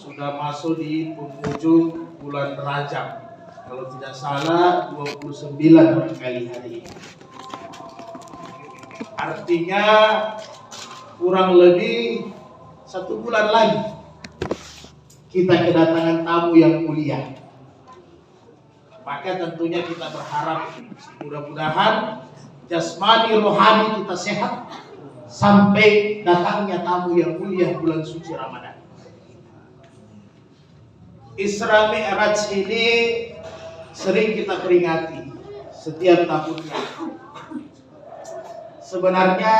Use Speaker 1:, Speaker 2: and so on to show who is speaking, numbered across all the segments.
Speaker 1: sudah masuk di penghujung bulan Rajab. Kalau tidak salah 29 barangkali hari ini. Artinya kurang lebih 1 bulan lagi kita kedatangan tamu yang mulia. Maka tentunya kita berharap mudah-mudahan jasmani rohani kita sehat sampai datangnya tamu yang mulia bulan suci Ramadan. Isra Mi'raj ini sering kita peringati setiap tahunnya. Sebenarnya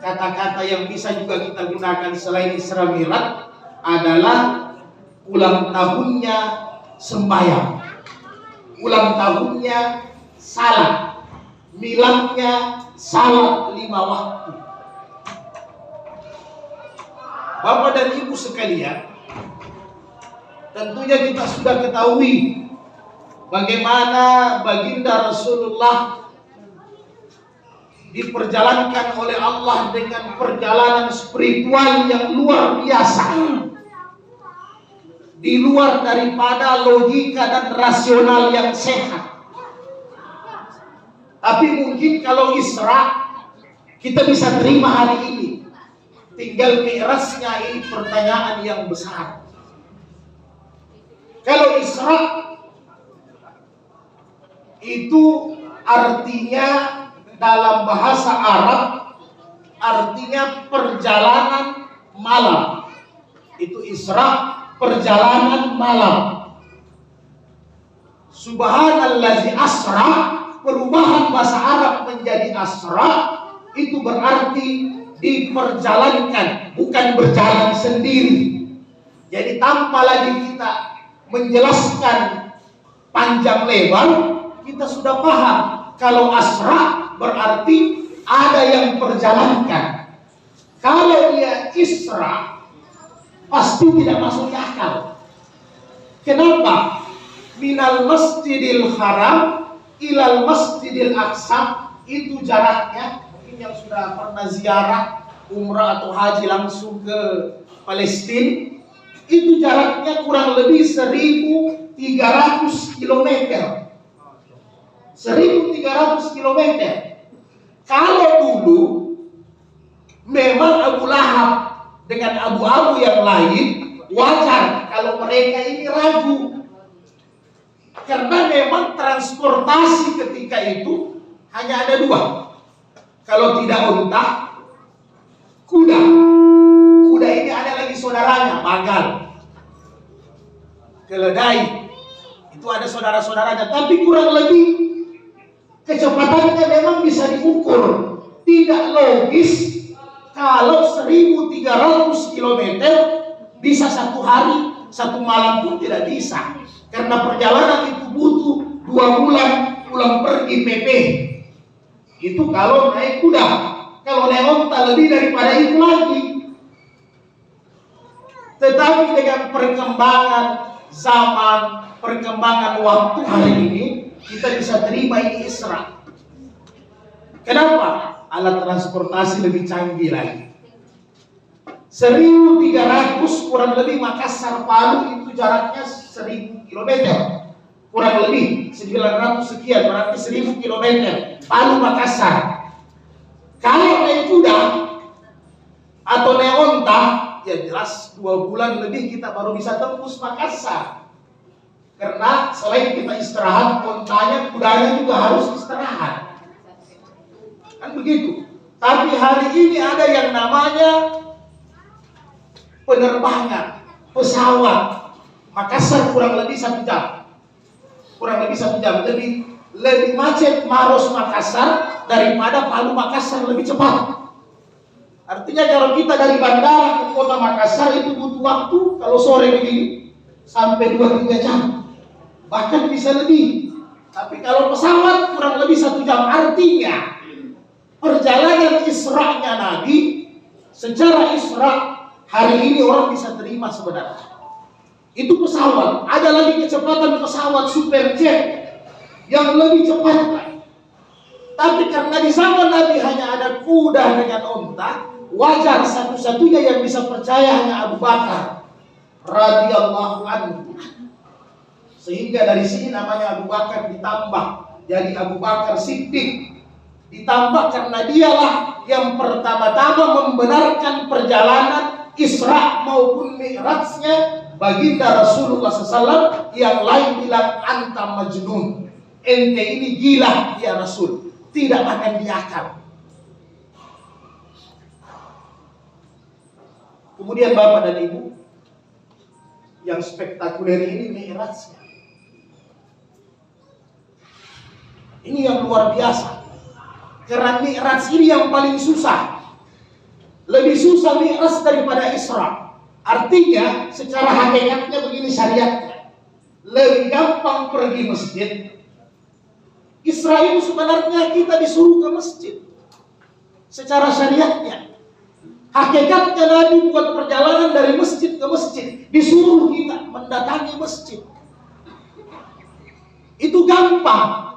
Speaker 1: kata-kata yang bisa juga kita gunakan selain Isra Mi'raj adalah ulang tahunnya sembahyang, ulang tahunnya salat, miladnya salat 5 waktu. Bapak dan Ibu sekalian, tentunya kita sudah ketahui bagaimana baginda Rasulullah diperjalankan oleh Allah dengan perjalanan spiritual yang luar biasa, di luar daripada logika dan rasional yang sehat. Tapi mungkin kalau Isra kita bisa terima hari ini, tinggal Mi'rajnya ini pertanyaan yang besar. Kalau Isra itu artinya dalam bahasa Arab artinya perjalanan malam. Itu Isra, perjalanan malam. Subhanallazi asra, perubahan bahasa Arab menjadi asra itu berarti diperjalankan, bukan berjalan sendiri. Jadi tanpa lagi kita menjelaskan panjang lebar, kita sudah paham kalau asra berarti ada yang perjalankan. Kalau dia isra pasti tidak masuk di akal. Kenapa? Minal masjidil haram ilal masjidil aqsa, itu jaraknya, mungkin yang sudah pernah ziarah umrah atau haji langsung ke Palestina, itu jaraknya kurang lebih 1.300 km. 1.300 km. Kalau dulu memang Abu Lahab dengan abu-abu yang lain wajar kalau mereka ini ragu, karena memang transportasi ketika itu hanya ada 2. Kalau tidak unta, kuda. Kuda ini ada lagi saudaranya, bagal, keledai. Itu ada saudara-saudaranya, tapi kurang lebih kecepatannya memang bisa diukur. Tidak logis kalau 1.300 km bisa 1 hari 1 malam pun tidak bisa, karena perjalanan itu butuh 2 bulan pulang pergi PP. Itu kalau naik kuda. Kalau naik onta lebih daripada itu lagi. Tetapi dengan perkembangan zaman, perkembangan waktu hari ini, kita bisa terima ini Isra. Kenapa? Alat transportasi lebih canggih lagi. 1.300 kurang lebih Makassar Palu itu jaraknya 1.000 km. Kurang lebih 900 sekian, berarti 1.000 km Palu Makassar. Kalau naik kuda atau naik onta, ya jelas 2 bulan lebih kita baru bisa tembus Makassar. Karena selain kita istirahat, ontanya, kudanya juga harus istirahat. Kan begitu. Tapi hari ini ada yang namanya penerbangan pesawat. Makassar kurang lebih 1 jam. Kurang lebih 1 jam. Lebih macet Maros Makassar daripada Palu Makassar, lebih cepat. Artinya kalau kita dari bandara ke kota Makassar itu butuh waktu, kalau sore begini, sampai 2-3 jam. Bahkan bisa lebih. Tapi kalau pesawat kurang lebih 1 jam. Artinya perjalanan Isra-nya Nabi secara Isra hari ini orang bisa terima sebenarnya. Itu pesawat. Ada lagi kecepatan pesawat superjet yang lebih cepat. Tapi karena di zaman Nabi hanya ada kuda dengan unta, wajar satu-satunya yang bisa percaya hanya Abu Bakar. radhiyallahu anhu. Sehingga dari sini namanya Abu Bakar ditambah jadi Abu Bakar Siddiq. Ditambah karena dialah yang pertama-tama membenarkan perjalanan Isra maupun Mi'rajnya baginda Rasulullah SAW. Yang lain bilang anta majnun, ente ini gila ya Rasul, tidak akan diakal. Kemudian Bapak dan Ibu, yang spektakuler ini Mi'rajnya. Ini yang luar biasa. Karena Mi'raj ini yang paling susah. Lebih susah Mi'raj daripada Isra. Artinya secara hakikatnya begini syariatnya. Lebih gampang pergi masjid. Isra itu sebenarnya kita disuruh ke masjid. Secara syariatnya. Hakikatnya Nabi buat perjalanan dari masjid ke masjid. Disuruh kita mendatangi masjid. Itu gampang.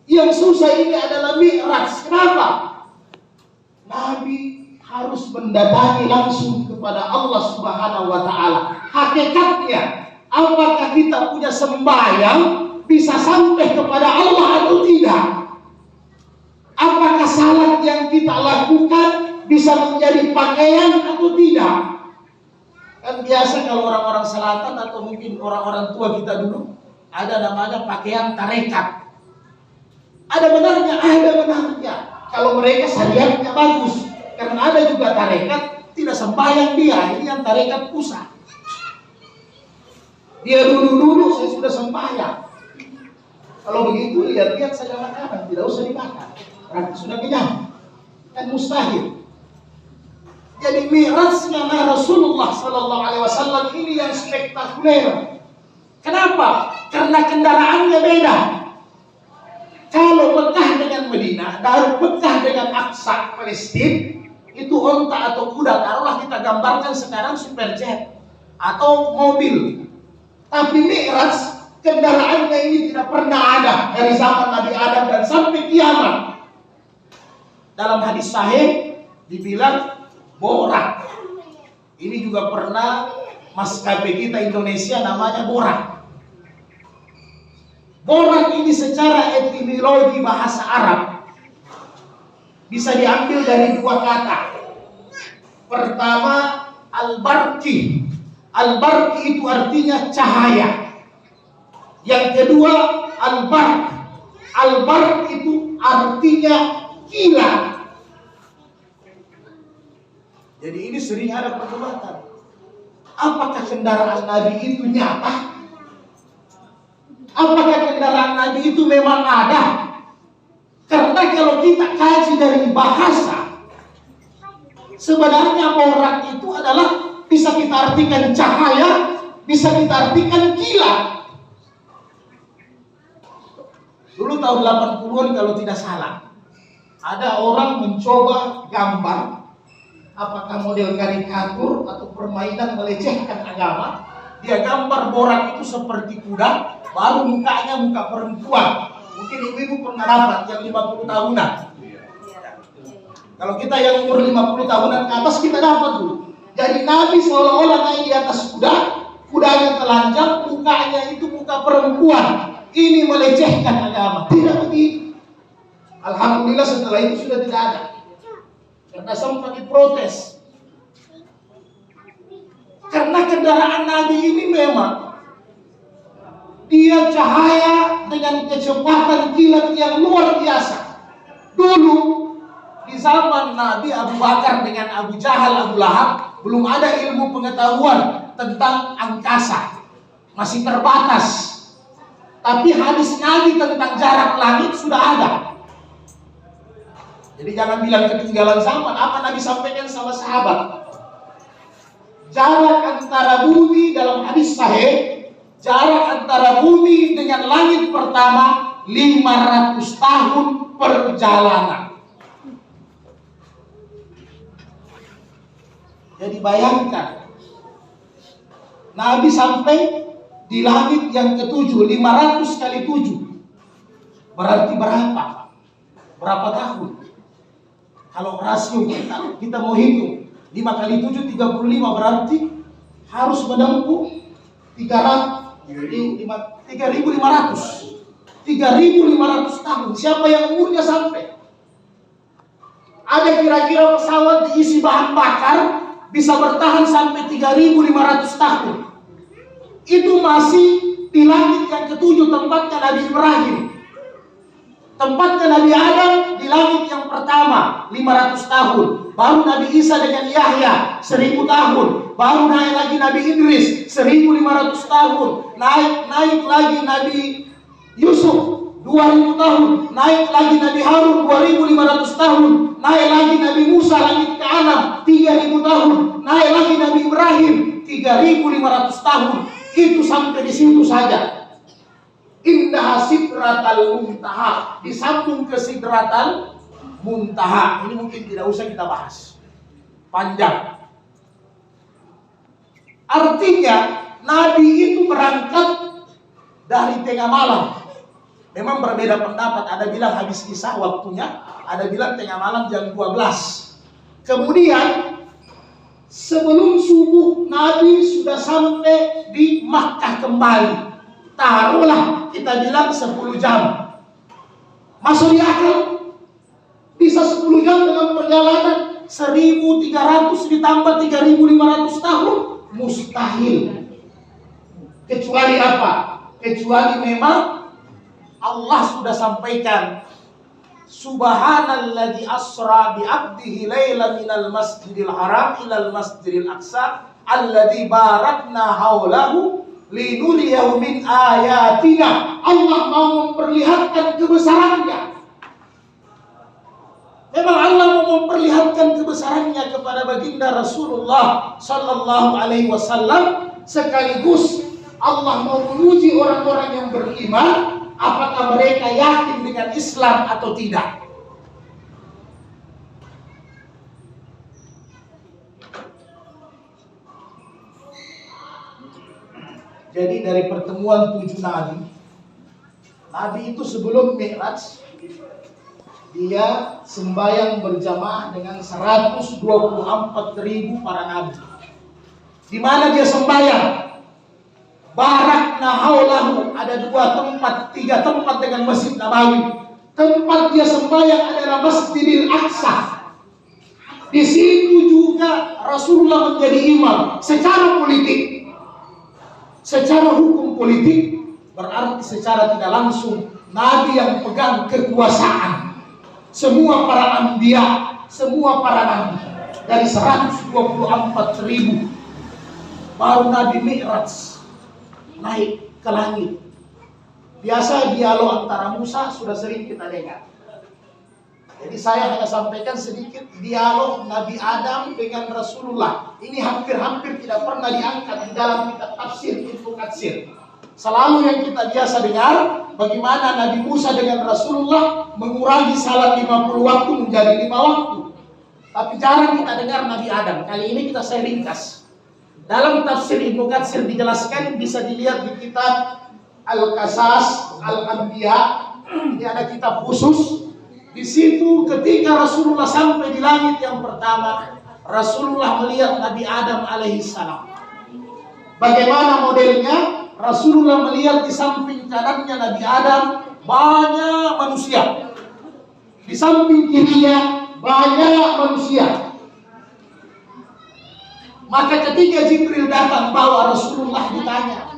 Speaker 1: Yang susah ini adalah Mi'raj. Kenapa? Nabi harus mendatangi langsung kepada Allah Subhanahu wa Ta'ala. Hakikatnya, apakah kita punya sembahyang bisa sampai kepada Allah atau tidak? Apakah salat yang kita lakukan bisa menjadi pakaian atau tidak? Kan biasa kalau orang-orang selatan atau mungkin orang-orang tua kita dulu ada namanya pakaian tarekat. Ada benarnya, ada benarnya. Kalau mereka syariatnya bagus. Karena ada juga tarekat tidak sembahyang dia. Ini yang tarekat pusat. Dia duduk-duduk, saya sudah sembahyang. Kalau begitu lihat-lihat saja makanan, tidak usah dimakan. Berarti sudah kenyang. Kan mustahil. Jadi Mi'rajnya Rasulullah Sallallahu Alaihi Wasallam ini yang spektakuler. Kenapa? Karena kendaraannya beda. Kalau Mekah dengan Madinah, dari Mekah dengan Aqsa Palestina, itu onta atau kuda. Taruhlah kita gambarkan sekarang superjet atau mobil. Tapi Mi'raj kendaraannya ini tidak pernah ada dari zaman Nabi Adam dan sampai kiamat. Dalam hadis sahih dibilang borak. Ini juga pernah maskapai kita Indonesia namanya borak. Borak ini secara etimologi bahasa Arab bisa diambil dari dua kata. Pertama, al-barqi. Al-barqi itu artinya cahaya. Yang kedua, al-barq. Al-barq itu artinya kilat. Jadi ini sering ada perdebatan. Apakah kendaraan Nabi itu nyata? Apakah kendaraan Nabi itu memang ada? Karena kalau kita kaji dari bahasa, sebenarnya borak itu adalah bisa kita artikan cahaya, bisa kita artikan kilat. Dulu tahun 80-an kalau tidak salah, ada orang mencoba gambar, apakah model karikatur atau permainan melecehkan agama. Dia gambar borak itu seperti kuda, baru mukanya muka perempuan. Mungkin ibu-ibu pernah dapat yang 50 tahunan. Kalau kita yang umur 50 tahunan ke atas kita dapat dulu. Jadi Nabi seolah-olah naik di atas kuda, kudanya telanjang, mukanya itu muka perempuan. Ini melecehkan agama. Tidak begitu. Alhamdulillah setelah itu sudah tidak ada. Karena sempat diprotes. Karena kendaraan Nabi ini memang dia cahaya dengan kecepatan kilat yang luar biasa. Dulu di zaman Nabi Abu Bakar dengan Abu Jahal, Abu Lahab, belum ada ilmu pengetahuan tentang angkasa. Masih terbatas. Tapi hadis Nabi tentang jarak langit sudah ada. Jadi jangan bilang ketinggalan zaman. Apa Nabi sampaikan sama sahabat? Jarak antara bumi dalam hadis sahih, jarak antara bumi dengan langit pertama 500 tahun perjalanan. Jadi bayangkan, Nabi sampai di langit yang ke-7, 500 kali 7. Berarti berapa? Berapa tahun? Kalau rasio kita mau hitung 5 kali 7, 35, berarti harus menempuh 3.500 tahun. Siapa yang umurnya sampai? Ada kira-kira pesawat diisi bahan bakar bisa bertahan sampai 3.500 tahun. Itu masih di langit yang ketujuh, tempatnya Nabi Ibrahim. Tempatnya Nabi Adam di langit yang pertama 500 tahun. Baru Nabi Isa dengan Yahya 1.000 tahun. Baru naik lagi Nabi Idris 1.500 tahun. Naik lagi Nabi Yusuf 2.000 tahun. Naik lagi Nabi Harun 2.500 tahun. Naik lagi Nabi Musa langit ke-6 3.000 tahun. Naik lagi Nabi Ibrahim 3.500 tahun. Itu sampai di situ saja. Indah sidratal muntaha, disambung ke sidratal muntaha. Ini mungkin tidak usah kita bahas, panjang. Artinya Nabi itu berangkat dari tengah malam. Memang berbeda pendapat, ada bilang habis isya waktunya, ada bilang tengah malam jam 12. Kemudian sebelum subuh Nabi sudah sampai di Makkah kembali. Taruhlah kita bilang 10 jam. Masuk di akal? Bisa 10 jam dengan perjalanan 1.300 ditambah 3.500 tahun? Mustahil. Kecuali apa? Kecuali memang Allah sudah sampaikan, Subhanalladzi asra bi 'abdihi lailan minal masjidil haram ilal masjidil aqsa alladzi barakna haulahu linuriyahu min ayatina. Allah mau memperlihatkan kebesarannya. Memang Allah mau memperlihatkan kebesarannya kepada baginda Rasulullah sallallahu alaihi wasallam, sekaligus Allah mau menguji orang-orang yang beriman apakah mereka yakin dengan Islam atau tidak. Jadi dari pertemuan 7 Nabi itu sebelum Mi'raj, dia sembahyang berjamaah dengan 124.000 para nabi. Di mana dia sembahyang? Barakna haulahu, ada 3 tempat dengan Masjid Nabawi. Tempat dia sembahyang adalah Masjidil Aqsa. Di situ juga Rasulullah menjadi imam secara politik. Secara hukum politik berarti secara tidak langsung Nabi yang pegang kekuasaan. Semua para anbiya, semua para nabi dari 124.000. Baru Nabi Mi'raj naik ke langit. Biasa dialog antara Musa sudah sering kita dengar. Jadi saya hanya sampaikan sedikit dialog Nabi Adam dengan Rasulullah. Ini hampir-hampir tidak pernah diangkat di dalam kitab tafsir Ibnu Katsir. Selalu yang kita biasa dengar bagaimana Nabi Musa dengan Rasulullah mengurangi salat 50 waktu menjadi 5 waktu. Tapi jarang kita dengar Nabi Adam. Kali ini saya ringkas. Dalam tafsir Ibnu Katsir dijelaskan, bisa dilihat di kitab Al-Qasas Al-Anbiya. Ini ada kitab khusus. Di situ ketika Rasulullah sampai di langit yang pertama, Rasulullah melihat Nabi Adam alaihissalam. Bagaimana modelnya? Rasulullah melihat di samping kanannya Nabi Adam banyak manusia. Di samping kirinya banyak manusia. Maka ketika Jibril datang bawa Rasulullah, ditanya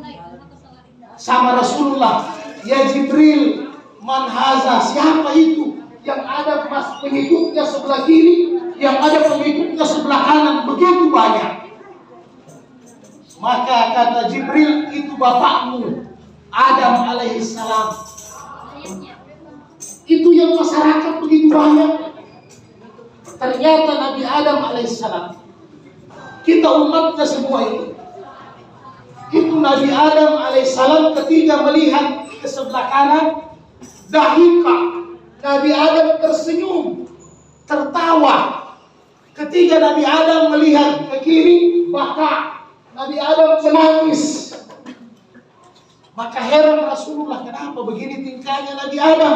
Speaker 1: sama Rasulullah, "Ya Jibril, man haza? Siapa itu? Yang ada pengikutnya sebelah kiri, yang ada pengikutnya sebelah kanan, begitu banyak." Maka kata Jibril, "Itu bapakmu Adam alaihissalam." Itu yang masyarakat begitu banyak. Ternyata Nabi Adam alaihissalam, kita umatnya semua itu Nabi Adam alaihissalam ketika melihat ke sebelah kanan, dahika, Nabi Adam tersenyum, tertawa. Ketika Nabi Adam melihat ke kiri, maka Nabi Adam menangis. Maka heran Rasulullah, kenapa begini tingkahnya Nabi Adam?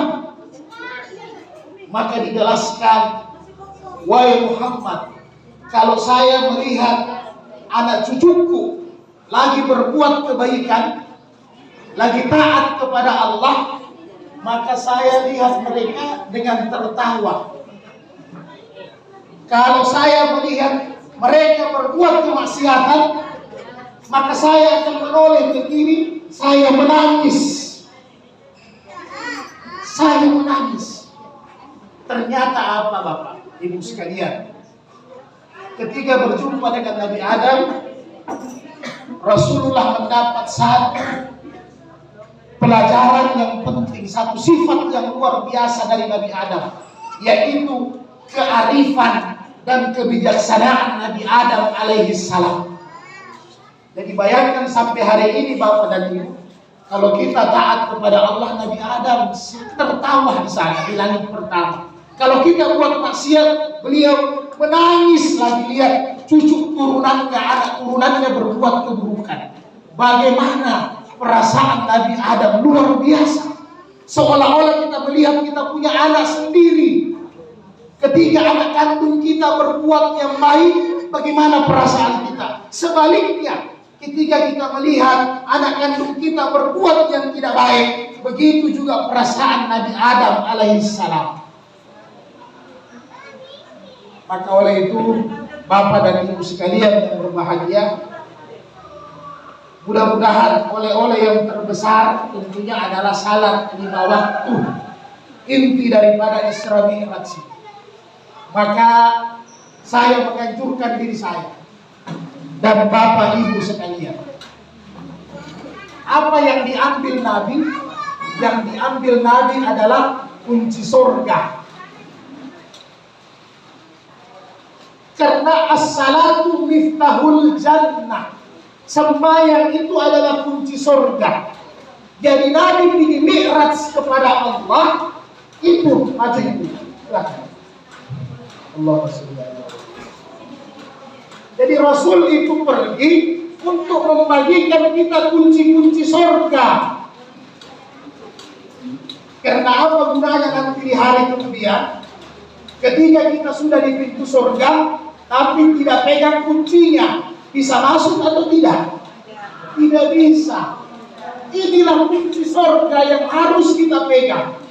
Speaker 1: Maka dijelaskan, "Wahai Muhammad, kalau saya melihat anak cucuku lagi berbuat kebaikan, lagi taat kepada Allah, maka saya lihat mereka dengan tertawa. Kalau saya melihat mereka berbuat kemaksiatan, maka saya akan menoleh ke kiri, saya menangis. Saya menangis. Ternyata apa Bapak, Ibu sekalian? Ketika berjumpa dengan Nabi Adam, Rasulullah mendapat satu pelajaran yang penting, satu sifat yang luar biasa dari Nabi Adam, yaitu kearifan dan kebijaksanaan Nabi Adam alaihissalam. Jadi bayangkan sampai hari ini Bapak dan Ibu, kalau kita taat kepada Allah, Nabi Adam tertawa di sana di langit pertama. Kalau kita buat maksiat, beliau menangis lagi lihat cucu turunannya, anak turunannya berbuat keburukan. Bagaimana perasaan Nabi Adam luar biasa. Seolah-olah kita melihat kita punya anak sendiri. Ketika anak kandung kita berbuat yang baik, bagaimana perasaan kita? Sebaliknya, ketika kita melihat anak kandung kita berbuat yang tidak baik, begitu juga perasaan Nabi Adam alaihissalam. Maka oleh itu, Bapak dan Ibu sekalian yang berbahagia, mudah-mudahan oleh-oleh yang terbesar tentunya adalah salat 5 waktu, inti daripada Isra Mi'raj. Maka saya menganjurkan diri saya dan Bapak Ibu sekalian, apa yang diambil Nabi? Yang diambil Nabi adalah kunci surga. Karena as-salatu miftahul jannah, sembahyang itu adalah kunci surga. Jadi Nabi pergi mi'raj kepada Allah, itu maju itu. Allahumma sholli ala Muhammad. Jadi Rasul itu pergi untuk membagikan kita kunci-kunci surga. Karena apa gunanya nanti di hari kemudian, ketika kita sudah di pintu surga, tapi tidak pegang kuncinya, bisa masuk atau tidak? Tidak bisa. Inilah kunci surga yang harus kita pegang.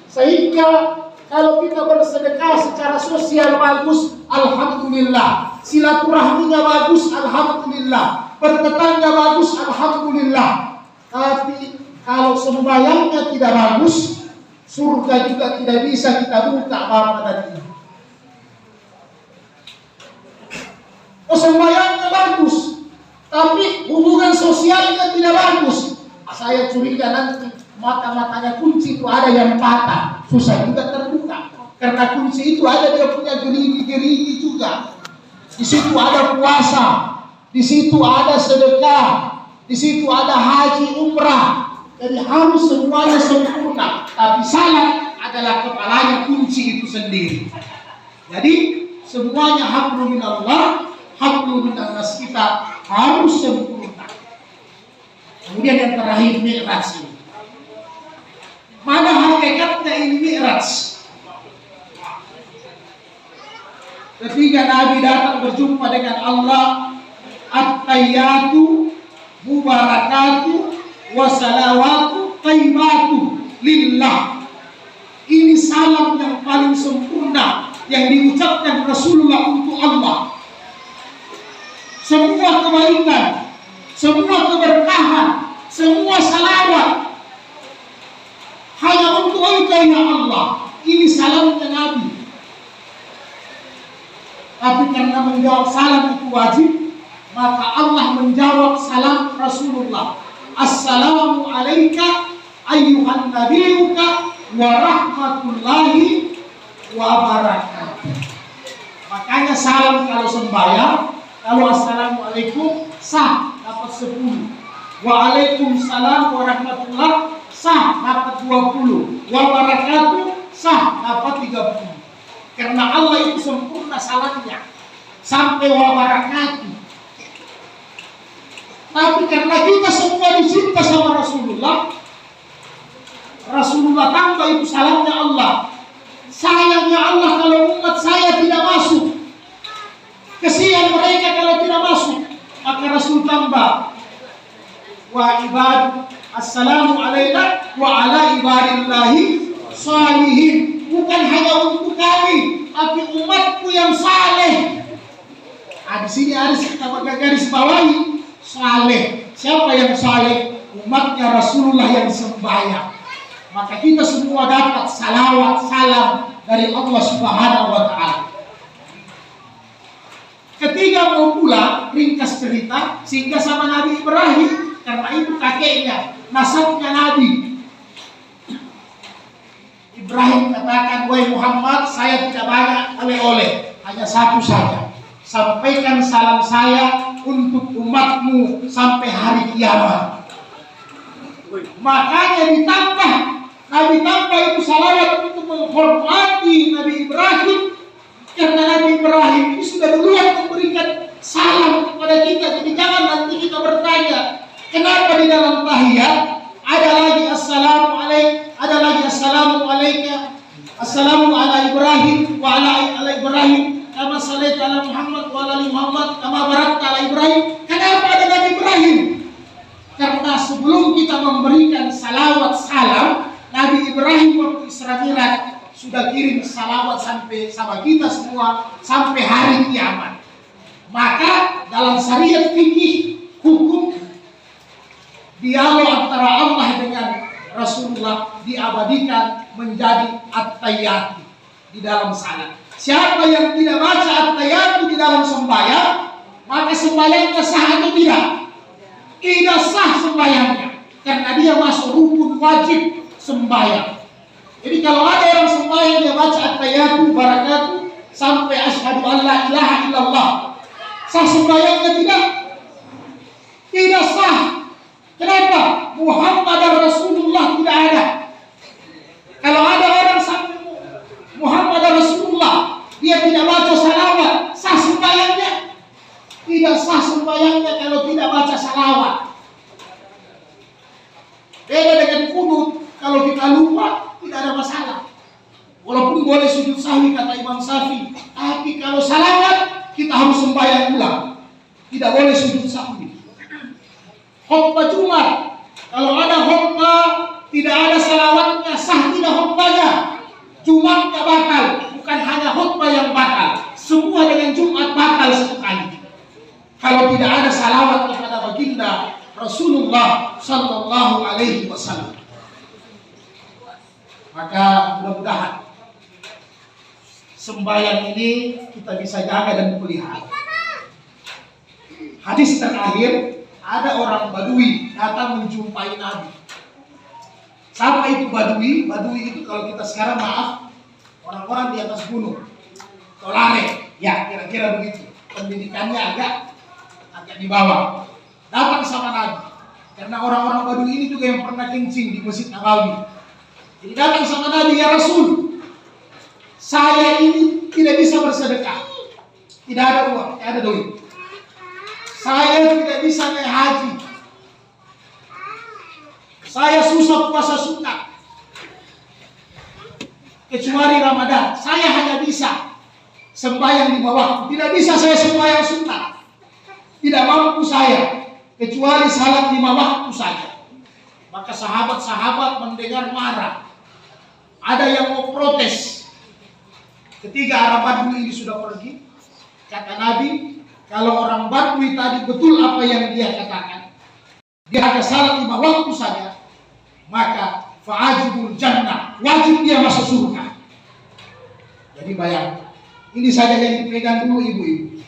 Speaker 1: Sehingga kalau kita bersedekah secara sosial bagus, alhamdulillah. Silaturahminya bagus, alhamdulillah. Bertetangga bagus, alhamdulillah. Tapi kalau sembahyangnya tidak bagus, surga juga tidak bisa kita buka Bapak dan Ibu. Sembahyangnya bagus, tapi hubungan sosialnya tidak bagus. Saya curiga nanti mata-matanya kunci itu ada yang patah, susah juga terbuka. Karena kunci itu ada dia punya gerigi-gerigi juga. Di situ ada puasa, di situ ada sedekah, di situ ada haji umrah. Jadi harus semuanya sempurna. Tapi salat adalah kepalanya kunci itu sendiri. Jadi semuanya hablum minallah, hablum minannas kita harus sempurna. Kemudian yang terakhir mi'raj ini. Mana hakikatnya ini mi'raj? Ketika Nabi datang berjumpa dengan Allah, at-tayyatu mubarakatu wassalawatu tayyibatu lillah. Ini salam yang paling sempurna yang diucapkan Rasulullah untuk Allah. Semua kebaikan, semua keberkahan, semua salawat hanya untuk Engkau ya Allah. Ini salamnya Nabi. Tapi karena menjawab salam itu wajib, maka Allah menjawab salam Rasulullah. Assalamu alayka ayyuhan nabiyuka wa rahmatullahi wa barakatuh. Makanya salam kalau sembahyang, kalau assalamualaikum sah dapat 10. Waalaikumsalam warahmatullah sah dapat 20. Wa barakatuh sah dapat 30. Karena Allah itu sempurna salamnya sampai wa barakatuh. Tapi karena kita semua dicinta sama Rasulullah, Rasulullah tambah itu salamnya Allah. Sayangnya Allah kalau umat saya tidak masuk. Kesian mereka kalau tidak masuk
Speaker 2: Maka Rasul tambah, wa ibad, assalamu alaina wa ala ibadillahi salihin. Bukan hanya untuk kami, tapi umatku yang saleh. Di sini harus kita garis bawahi saleh. Siapa yang saleh? Umatnya Rasulullah yang sembahyang. Maka kita semua dapat salawat salam dari Allah Subhanahu wa Ta'ala. Ketiga mau pulang, ringkas cerita, sehingga sama Nabi Ibrahim, karena itu kakeknya, nasabnya Nabi. Ibrahim katakan, wahai Muhammad, saya tidak banyak oleh-oleh, hanya satu saja. Sampaikan salam saya untuk umatmu sampai hari kiamat. Makanya ditambah, Nabi tambah itu salawat untuk menghormati Nabi Ibrahim. Karena Nabi Ibrahim itu sudah duluan memberikan salam kepada kita. Jadi jangan nanti kita bertanya, kenapa di dalam tahiyat ada lagi assalamualaikum, ada lagi assalamualaikum, assalamu ala Ibrahim wa ala Ibrahim, kama salaita ala Muhammad wa ala Muhammad, kama barakta ala Ibrahim. Kenapa ada Nabi Ibrahim? Karena sebelum kita memberikan salawat salam, Nabi Ibrahim waktu Isra Mi'raj sudah kirim salawat sampai sama kita semua sampai hari kiamat. Maka dalam syariat fikih hukum dialog antara Allah dengan Rasulullah diabadikan menjadi at-tahiyyat di dalam salat. Siapa yang tidak baca at-tahiyyat di dalam sembahyang, maka sembahyangnya sah atau tidak? Tidak sah sembahyangnya, karena dia masuk rukun wajib sembahyang. Jadi kalau ada orang sembahyang dia baca at-tahiyyatu barakatuh sampai asyhadu an la ilaha illallah, sah sembahyangnya tidak? Tidak sah. Kenapa? Muhammad Rasulullah tidak ada. Kalau ada orang sampai Muhammad Rasulullah dia tidak baca salawat, sah sembahyangnya? Tidak sah sembahyangnya kalau tidak baca salawat. Beda dengan kunut, kalau kita lupa tidak ada masalah. Walaupun boleh sujud sahwi kata Imam Syafi'i, tapi kalau salawat kita harus sembahyang ulang. Tidak boleh sujud sahwi. Khutbah Jumat, kalau ada khutbah tidak ada salawatnya, sah tidak khutbahnya. Jumatnya batal, bukan hanya khutbah yang batal. Semua dengan Jumat batal sekali. Kalau tidak ada salawat kepada baginda Rasulullah sallallahu alaihi wasallam. Maka mudah-mudahan sembahyang ini kita bisa jaga dan pelihara. Hadis terakhir, ada orang Badui datang menjumpai Nabi. Siapa itu Badui? Badui itu kalau kita sekarang maaf, orang-orang di atas gunung, tolare, ya kira-kira begitu. Pendidikannya agak di bawah. Datang sama Nabi, karena orang-orang Badui ini juga yang pernah kencing di Masjid Nabawi. Jadi datang sama Nabi, ya Rasul, saya ini tidak bisa bersedekah, tidak ada uang, tidak ada duit. Saya tidak bisa naik haji. Saya susah puasa sunat, kecuali Ramadan. Saya hanya bisa sembahyang 5 waktu. Tidak bisa saya sembahyang sunat. Tidak mampu saya, kecuali salat 5 waktu saja. Maka sahabat-sahabat mendengar marah. Ada yang mau protes. Ketika Arab Badui ini sudah pergi, kata Nabi, kalau orang Badui tadi betul apa yang dia katakan, dia ada salat 5 waktu saja, maka fa'ajibul jannah, wajib dia masuk surga. Jadi bayangkan, ini saja yang dipegang dulu ibu-ibu.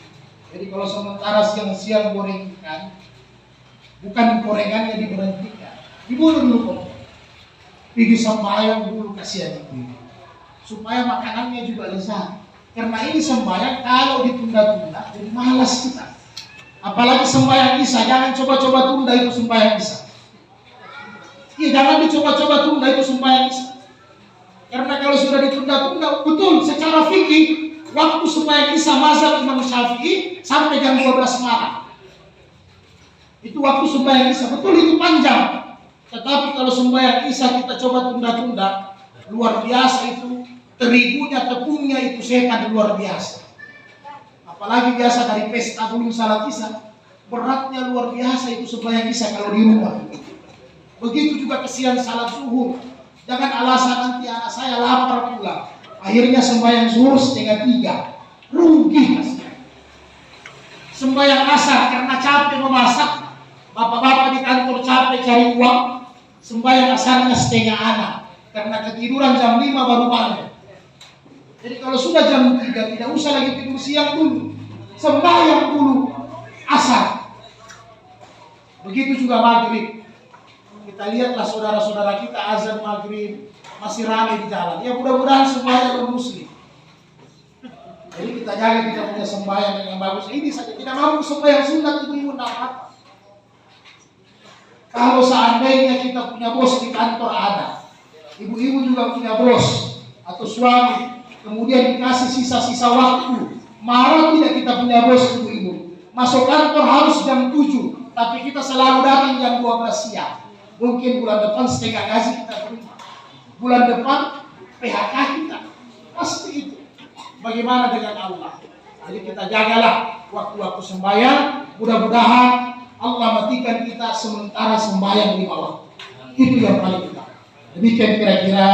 Speaker 2: Jadi kalau sementara siang-siang goreng ikan, bukan gorengannya diberhentikan, dibunuh dulu kok. Pergi sembahyang dulu, kasihan ibu, supaya makanannya juga lezat. Karena ini sembahyang kalau ditunda-tunda jadi malas kita. Apalagi sembahyang Isya, jangan coba-coba tunda itu sembahyang Isya. Iya, jangan dicoba-coba tunda itu sembahyang Isya. Karena kalau sudah ditunda-tunda, betul secara fikih waktu sembahyang Isya mazhab Imam Syafi'i sampai jam 12 malam. Itu waktu sembahyang Isya, betul itu panjang. Tetapi kalau sembahyang Isya kita coba tunda-tunda, luar biasa itu, terigunya, tepungnya itu sehat luar biasa. Apalagi biasa dari pesta belum salat Isya, beratnya luar biasa itu sembahyang isya kalau di rumah. Begitu juga kesian salat zuhur. Jangan alasan nanti anak saya lapar pula, akhirnya sembahyang zuhur 2:30. Rugi kasihan. Sembahyang asar karena capek memasak, bapak-bapak di kantor capek cari uang, sembahyang asarnya 3:30 karena ketiduran jam 5 baru bangun. Jadi kalau sudah jam 3 tidak usah lagi tidur siang dulu, sembahyang dulu asar. Begitu juga maghrib. Kita lihatlah saudara-saudara kita azan maghrib masih ramai di jalan. Ya mudah-mudahan semuanya bermuslim. Jadi kita jaga kita punya sembahyang yang bagus. Ini saja tidak mampu sembahyang sunat itu ibu apa. Kalau seandainya kita punya bos di kantor ada, ibu-ibu juga punya bos atau suami, kemudian dikasih sisa-sisa waktu, marah tidak kita punya bos ibu-ibu. Masuk kantor harus jam 7, tapi kita selalu datang jam 12 siang. Mungkin bulan depan setengah gaji kita terima. Bulan depan PHK kita. Pasti itu. Bagaimana dengan Allah? Jadi kita jagalah waktu-waktu sembahyang. Mudah-mudahan Allah matikan kita sementara sembahyang di bawah. Itu yang paling utama. Demikian kira-kira.